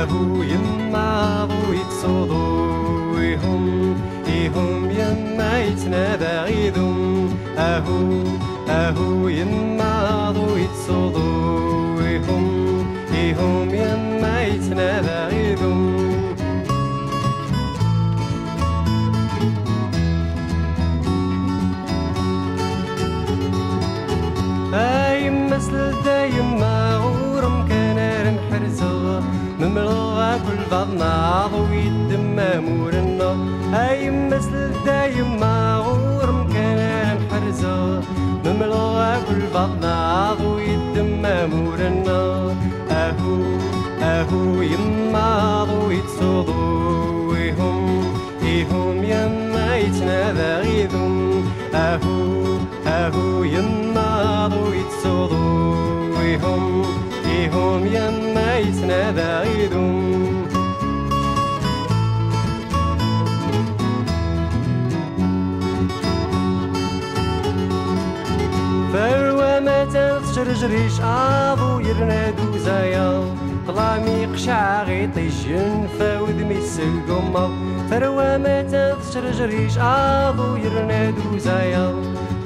أهو يما ضو يتصدو إهم يما يتنادى غيدهم أهو يما ضو يتصدو إهم يما يتنادى غيدهم يما سلدا يما غورم كان نحرزا مملغا كل بعضنا ضوي الدم مورنا يما سلدا يما غورم كان نحرزا مملغا كل بعضنا ضوي الدم مورنا أهو يما ضوي تصدو إهم يما يتنادى غيدهم أهو يما ضوي تصدو إهم يما يتنادى غيدهم فروة ما تشرجريش عاضو يرنادو زايا طلامي قشع غيطيجن فاودمي السلقمة فروة ما تشرجريش عاضو يرنادو زايا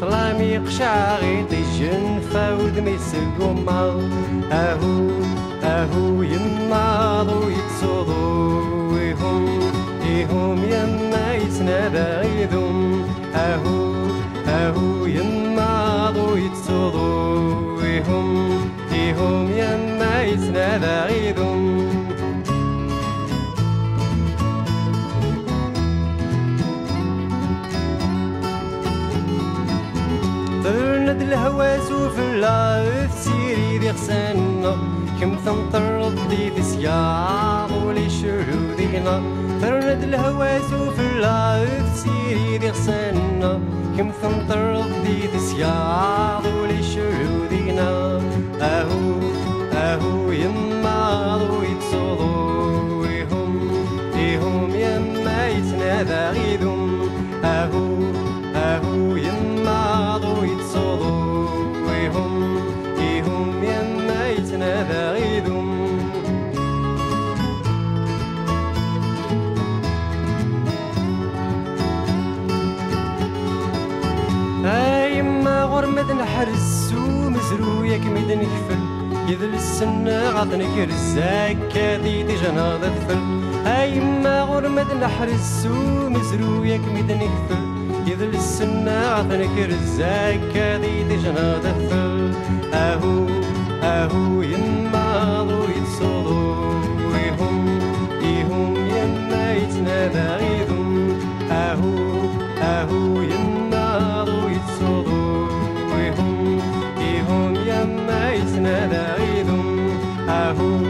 طلامي قشع غيطيجن فاودمي السلقمة أهو يما ضو يتصدو إهم يما يتنادى غيدهم أهو يما ضو يتصدو إهم يما يتنادى غيدهم ترند الهواس وفلا تسيري دي غسانا كم تنطر الضيف سياض ولي شرودينا ترند الهواس وفلا تسيري دي غسانا كم تنطر الضيف سياض ولي شرودينا أهو يما ضو يتصدو إهم يما يتنادى غيدهم أهو يما ضو يتصدو إهم يما يتنادى غيدهم يما غرمد نحرس ومزرو ياك ميد نكفل يذل السنة غاطنك رزاك كادي جنا ذفل يما غرمد نحرس ومزرو ياك ميد نكفل يذل السنة غاطنك رزاك كادي جنا ذفل أهو يما ضو يتصدو إهم يما يتنادى غيدهم أهو يما ضو يتصدو إهم يما يتنادى غيدهم